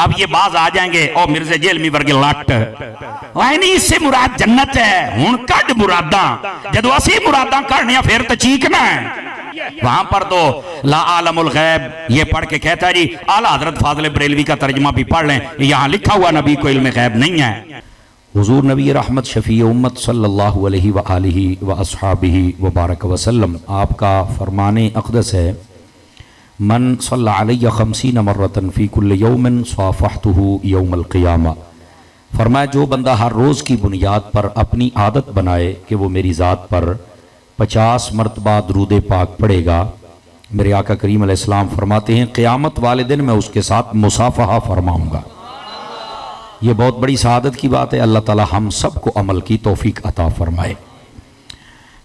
اب یہ باز آ جائیں گے اور مرزا جیلمی ورگے لٹ نہیں اس سے مراد جنت ہے ہن کڈ مراداں جدو اسی مراداں کڈنیاں پھر تے چیخنا ہے وہاں پر تو لا عالم الغیب یہ پڑھ کے کہتا ہے جی اعلیٰ حضرت فاضل بریلوی کا ترجمہ بھی پڑھ لیں یہاں لکھا ہوا نبی کو علم غیب نہیں ہے. حضور نبی رحمت شفیع امت صلی اللہ علیہ وآلہ واصحابہ وبارک وسلم آپ کا فرمان اقدس ہے من صلی علی 50 مرتن فی کل یوم صافحتہ یوم القیامہ. فرمایا جو بندہ ہر روز کی بنیاد پر اپنی عادت بنائے کہ وہ میری ذات پر 50 مرتبہ درود پاک پڑھے گا میرے آقا کریم علیہ السلام فرماتے ہیں قیامت والے دن میں اس کے ساتھ مصافحہ فرماؤں گا. یہ بہت بڑی سعادت کی بات ہے. اللہ تعالی ہم سب کو عمل کی توفیق عطا فرمائے.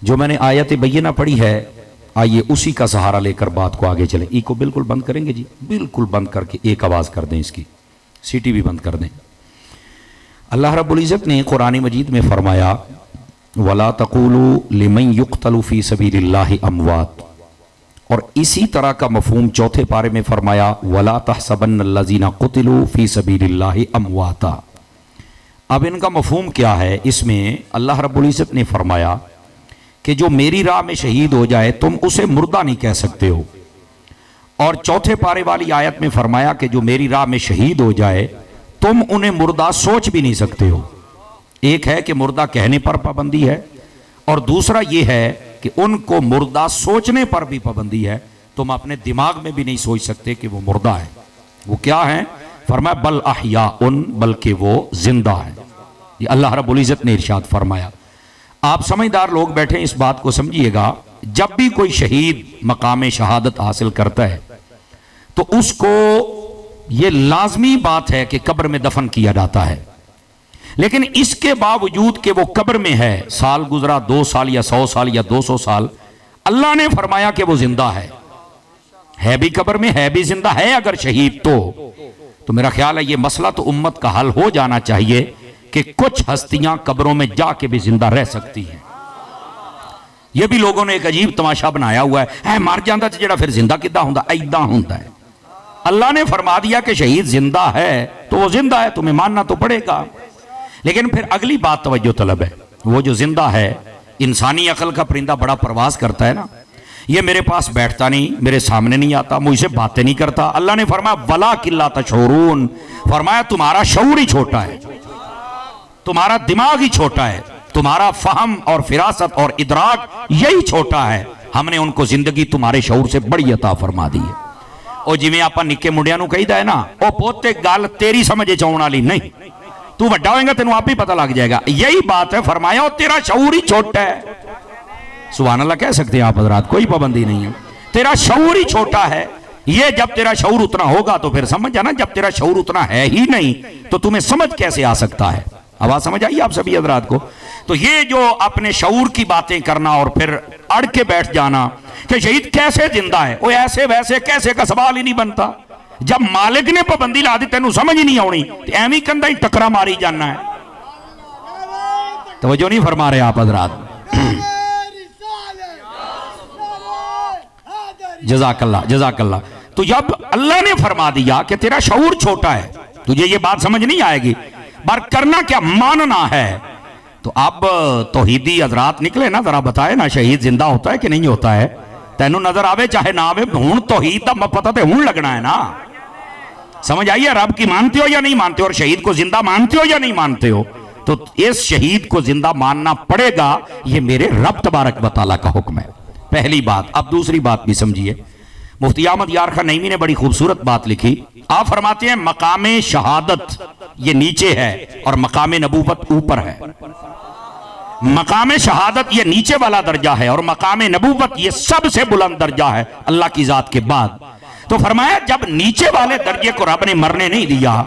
جو میں نے آیت بینہ پڑھی ہے آئیے اسی کا سہارا لے کر بات کو آگے چلیں. ای کو بالکل بند کریں گے جی بالکل بند کر کے ایک آواز کر دیں اس کی سیٹی بھی بند کر دیں. اللہ رب العزت نے قرآن مجید میں فرمایا وَلَا تَقُولُوا لِمَنْ يُقْتَلُ فِي سَبِيلِ اللَّهِ أَمْوَاتٌ اور اسی طرح کا مفہوم چوتھے پارے میں فرمایا وَلَا تَحْسَبَنَّ الَّذِينَ قُتِلُوا فِي سَبِيلِ اللَّهِ أَمْوَاتًا. اب ان کا مفہوم کیا ہے؟ اس میں اللہ رب العزت نے فرمایا کہ جو میری راہ میں شہید ہو جائے تم اسے مردہ نہیں کہہ سکتے ہو. اور چوتھے پارے والی آیت میں فرمایا کہ جو میری راہ میں شہید ہو جائے تم انہیں مردہ سوچ بھی نہیں سکتے ہو. ایک ہے کہ مردہ کہنے پر پابندی ہے اور دوسرا یہ ہے کہ ان کو مردہ سوچنے پر بھی پابندی ہے. تم اپنے دماغ میں بھی نہیں سوچ سکتے کہ وہ مردہ ہے. وہ کیا ہے؟ فرمایا بل احیاء بلکہ وہ زندہ ہے. یہ اللہ رب العزت نے ارشاد فرمایا. آپ سمجھدار لوگ بیٹھے اس بات کو سمجھیے گا جب بھی کوئی شہید مقام شہادت حاصل کرتا ہے تو اس کو یہ لازمی بات ہے کہ قبر میں دفن کیا جاتا ہے. لیکن اس کے باوجود کہ وہ قبر میں ہے سال گزرا 2 سال یا 100 سال یا 200 سال اللہ نے فرمایا کہ وہ زندہ ہے بھی قبر میں ہے بھی زندہ ہے. اگر شہید تو میرا خیال ہے یہ مسئلہ تو امت کا حل ہو جانا چاہیے کہ کچھ ہستیاں قبروں میں جا کے بھی زندہ رہ سکتی ہیں. یہ بھی لوگوں نے ایک عجیب تماشا بنایا ہوا ہے مر جاندہ تو جڑا پھر زندہ کدہ ہوندا ایداں ہوندا ہے. اللہ نے فرما دیا کہ شہید زندہ ہے تو وہ زندہ ہے تمہیں ماننا تو پڑے گا. لیکن پھر اگلی بات توجہ طلب ہے. وہ جو زندہ ہے انسانی عقل کا پرندہ بڑا پرواز کرتا ہے نا یہ میرے پاس بیٹھتا نہیں میرے سامنے نہیں آتا مجھ سے باتیں نہیں کرتا. اللہ نے فرمایا وَلَٰكِن لَا تَشْعُرُونَ فرمایا تمہارا شعور ہی چھوٹا ہے تمہارا دماغ ہی چھوٹا ہے تمہارا فہم اور فراست اور ادراک یہی چھوٹا ہے. ہم نے ان کو زندگی تمہارے شعور سے بڑی عطا فرما دی ہے. اور جی میں آپا نکے مڈیاں نو کہی دا ہے نا او پوتے گال تیری سمجھے چاہون والی نہیں تو بڑا ہوئیں گا تینوں آپ ہی پتہ لگ جائے گا. یہی بات ہے فرمایا تیرا شعور ہی چھوٹا ہے. سبحان اللہ کہہ سکتے ہیں آپ حضرات کوئی پابندی نہیں ہے. تیرا شعور ہی چھوٹا ہے. یہ جب تیرا شعور اتنا ہوگا تو پھر سمجھ جانا جب تیرا شعور اتنا ہے ہی نہیں تو تمہیں سمجھ کیسے آ سکتا ہے. آواز سمجھ آئی آپ سبھی حضرات کو؟ تو یہ جو اپنے شعور کی باتیں کرنا اور پھر اڑ کے بیٹھ جانا کہ شہید کیسے زندہ ہے وہ ایسے ویسے کیسے کا سوال ہی نہیں بنتا. جب مالک نے پابندی لا دی تینوں سمجھ ہی نہیں آنی ایویں کندھا ہی ٹکرا ماری جانا ہے. توجہ نہیں فرما رہے آپ حضرات؟ جزاک اللہ جزاک اللہ. تو جب اللہ نے فرما دیا کہ تیرا شعور چھوٹا ہے تجھے یہ بات سمجھ نہیں آئے گی بار کرنا کیا ماننا ہے. تو اب توحیدی حضرات نکلے نا ذرا بتائے نا شہید زندہ ہوتا ہے کہ نہیں ہوتا ہے؟ تینوں نظر آوے چاہے نہ آوے ہون توحید دا پتہ تے ہون لگنا ہے نا. سمجھ آئیے رب کی مانتے ہو یا نہیں مانتے ہو اور شہید کو زندہ مانتے ہو یا نہیں مانتے ہو تو اس شہید کو زندہ ماننا پڑے گا. یہ میرے رب تبارک و تعالیٰ کا حکم ہے. پہلی بات. اب دوسری بات بھی سمجھیے. مفتی احمد یار خان نعیمی نے بڑی خوبصورت بات لکھی. آپ فرماتے ہیں مقام شہادت یہ نیچے ہے اور مقام نبوت اوپر ہے. مقام شہادت یہ نیچے والا درجہ ہے اور مقام نبوت یہ سب سے بلند درجہ ہے اللہ کی ذات کے بعد. تو فرمایا جب نیچے والے درجے کو رب نے مرنے نہیں دیا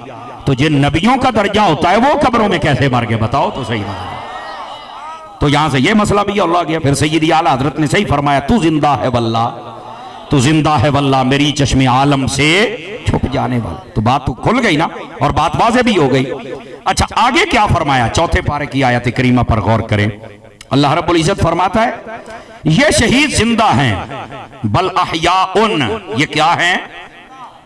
تو جن نبیوں کا درجہ ہوتا ہے وہ قبروں میں کیسے مر گئے بتاؤ تو صحیح مسئلہ. تو یہاں سے یہ مسئلہ بھی اللہ گیا. پھر سیدی اعلیٰ حضرت نے صحیح فرمایا تو زندہ ہے واللہ تو زندہ ہے واللہ میری چشم عالم سے چھپ جانے والا. تو بات تو کھل گئی نا اور بات واضح بھی ہو گئی. اچھا آگے کیا فرمایا؟ چوتھے پارے کی آیت کریمہ پر غور کریں. اللہ رب العزت فرماتا ہے یہ شہید زندہ ہیں بل احیاء یہ کیا ہیں؟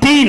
3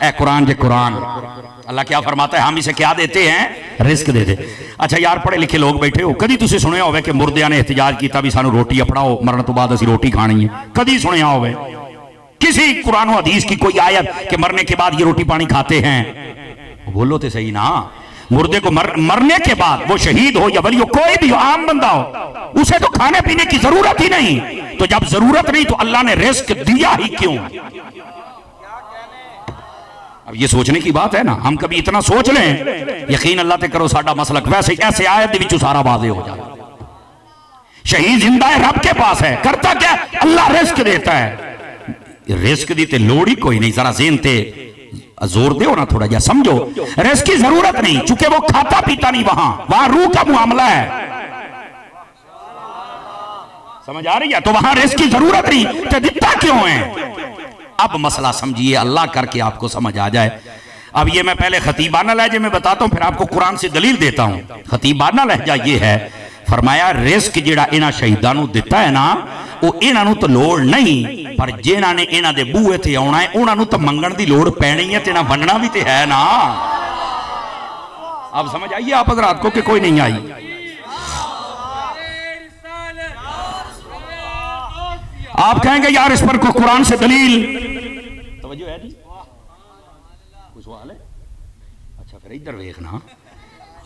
اے قرآن جے قرآن اللہ کیا فرماتا ہے؟ ہم اسے کیا دیتے ہیں؟ رزق دیتے۔ اچھا یار پڑھے لکھے لوگ بیٹھے ہو، کدی تسی سنیا ہوئے کہ مردیاں نے احتجاج کیتا بھی سانو روٹی اپڑاؤ، مرن تو بعد اسی روٹی کھانی ہے؟ کدی سنیا ہوئے کسی قرآن و حدیث کی کوئی آیت کہ مرنے کے بعد یہ روٹی پانی کھاتے ہیں؟ بولو تے صحیح نا، مردے کو مرنے کے بعد وہ شہید ہو یا ولی ہو، کوئی بھی ہو، عام بندہ ہو، اسے تو کھانے پینے کی ضرورت ہی نہیں، تو جب ضرورت نہیں تو اللہ نے رزق دیا ہی کیوں؟ اب یہ سوچنے کی بات ہے نا، ہم کبھی اتنا سوچ لیں، یقین اللہ تے کرو ساڈا مسلک ویسے ایسے آیت دی وچوں سارا واضح ہو جائے۔ شہید زندہ ہے، رب کے پاس ہے، کرتا کیا؟ اللہ رزق دیتا ہے۔ رزق دی تے لوڑی کوئی نہیں، ذرا ذہن تے زور دے ہونا تھوڑا جا سمجھو، رزق کی ضرورت نہیں، چونکہ وہ کھاتا پیتا نہیں، وہاں روح کا معاملہ ہے، سمجھ آ رہی ہے؟ تو وہاں رزق کی ضرورت نہیں، تو دیتا کیوں ہے؟ اب مسئلہ سمجھیے، اللہ کر کے آپ کو سمجھ آ جائے۔ اب یہ میں پہلے خطیبانہ لہجے میں بتاتا ہوں، پھر آپ کو قرآن سے دلیل دیتا ہوں۔ خطیبانہ لہجہ یہ ہے، فرمایا رزق جڑا انہاں شہیدانوں دیتا ہے نا، وہ انہاں نو تو لوڑ نہیں، پر جنہاں نے انہاں دے بوئے تے آنا ہے انہاں نو تو منگن دی لوڑ پینی ہے، تے نہ بننا بھی تے ہے نا۔ اب سمجھ آئیے آپ حضرات کو کہ کوئی نہیں آئی؟ آپ کہیں گے یار اس پر کو قرآن سے دلیل، توجہ ہے جی؟ کوئی سوال ہے؟ اچھا پھر ادھر دیکھنا،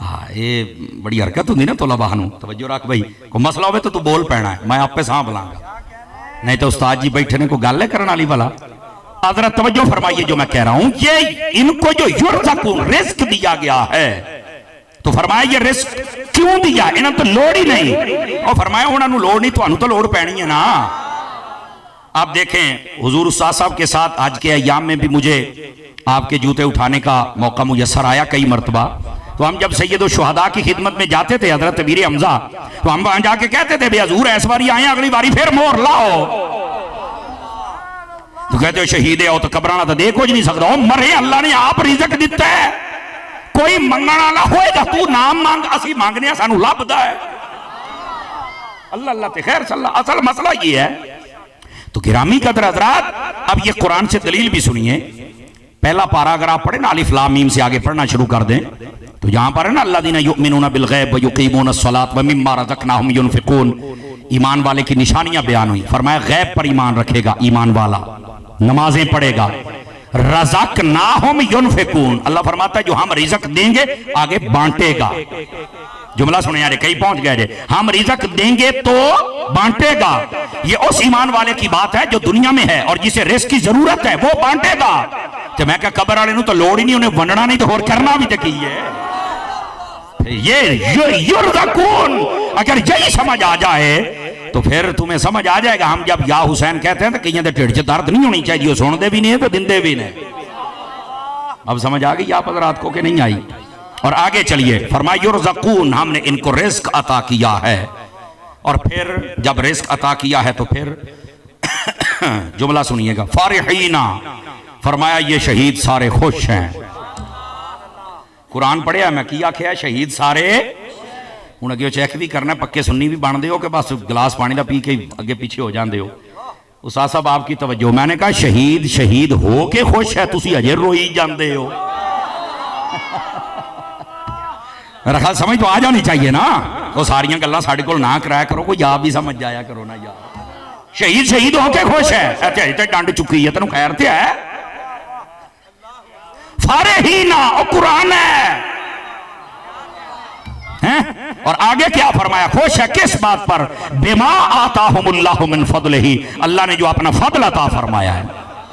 ہاں یہ بڑی حرکت ہوندی نا طلباء نو، توجہ رکھ بھائی، کوئی مسئلہ ہوئے تو تو بول پینا ہے، میں آپ پہ سانپ لاں گا، نہیں تو استاد جی بیٹھے نے کوئی گل ہے کرنا لی والا۔ حضرت توجہ فرمائیے جو میں کہہ رہا ہوں، یہ ان کو جو یرزقون رزق دیا گیا ہے، تو فرمایا یہ رزق کیوں دیا؟ انہوں تو لوڑ ہی نہیں، اور فرمایا انہوں نے لوڑ نہیں، تو انہوں تو لوڑ پینی ہے نا۔ آپ دیکھیں حضور استاد صاحب کے ساتھ آج کے ایام میں بھی مجھے آپ کے جوتے اٹھانے کا موقع میسر آیا کئی مرتبہ، تو ہم جب سید الشہداء کی خدمت میں جاتے تھے حضرت امیر حمزہ، تو ہم وہاں جا کے کہتے تھے بے حضور اس باری آئیں اگلی باری پھر مور لاؤ، تو کہتے ہو شہید ہو تو قبرانہ تو دیکھو جی نہیں سکتا ہو، مرے اللہ نے آپ رزق دیتا ہے، کوئی منگنا نہ ہوئے گا، تو نام مانگ، اسی مانگنے ہیں سانو لبدا ہے، اللہ اللہ تے خیر صلی اللہ۔ اصل مسئلہ یہ ہے تو گرامی قدر حضرات، اب یہ قرآن سے دلیل بھی سنیے۔ پہلا پارا اگر آپ پڑھیں نا الف لام میم سے آگے پڑھنا شروع کر دیں تو یہاں پر ہے نا الذین یؤمنون بالغیب ویقیمون الصلاۃ ومما رزقناہم ینفقون، ایمان والے کی نشانیاں بیان ہوئی، فرمایا غیب پر ایمان رکھے گا ایمان والا، نمازیں پڑھے گا، رزقناہم ینفقون، اللہ فرماتا ہے جو ہم رزق دیں گے آگے بانٹے گا، جملہ سنے یارے کئی پہنچ گئے جے، ہم رزق دیں گے تو بانٹے گا، یہ اس ایمان والے کی بات ہے جو دنیا میں ہے اور جسے رزق کی ضرورت ہے وہ بانٹے گا۔ تو میں کہا قبر والے نو تو لوڑ ہی نہیں، انہیں ونڈنا نہیں تو اور کرنا بھی تکی ہے، یہ یرزقون اگر یہی سمجھ آ جائے تو پھر تمہیں سمجھ آ جائے گا۔ ہم جب یا حسین کہتے ہیں تو کہیں دے ٹھڑ سے درد نہیں ہونی چاہیے، سن دے بھی نہیں تو دن دے بھی نہیں۔ اب سمجھ آ گئی آپ حضرات کو کہ نہیں آئی؟ اور آگے چلیے، فرمایا یرزقون، ہم نے ان کو رزق عطا کیا ہے، اور پھر جب رزق عطا کیا ہے تو پھر جملہ سنیے گا، فارحینا، فرمایا یہ شہید سارے خوش ہیں۔ قرآن پڑھے میں کیا کیا شہید سارے، انہیں کیوں چیک بھی کرنا ہے، پکے سننی بھی بان دے ہو کہ بس گلاس پانی دا پی کے اگے پیچھے ہو جان دے ہو۔ استاد صاحب آپ کی توجہ، میں نے کہا شہید شہید ہو کے خوش ہے، تسی اجے روئی جان دے ہو، میرا خیال سمجھ تو آ جانی چاہیے نا، تو ساریاں گلہ ساڑھے کو نہ کرایا کرو، کوئی یا بھی سمجھ جایا کرو نا یار، شہید شہید ہو کے خوش ہے، ایتے ڈانڈ چکی ہے تنو خیر تے ہے، فارحینا او قرآن ہے، اور آگے کیا فرمایا؟ خوش ہے کس بات پر؟ بما آتاہم اللہ من فضلہ، اللہ نے جو اپنا فضل عطا فرمایا ہے،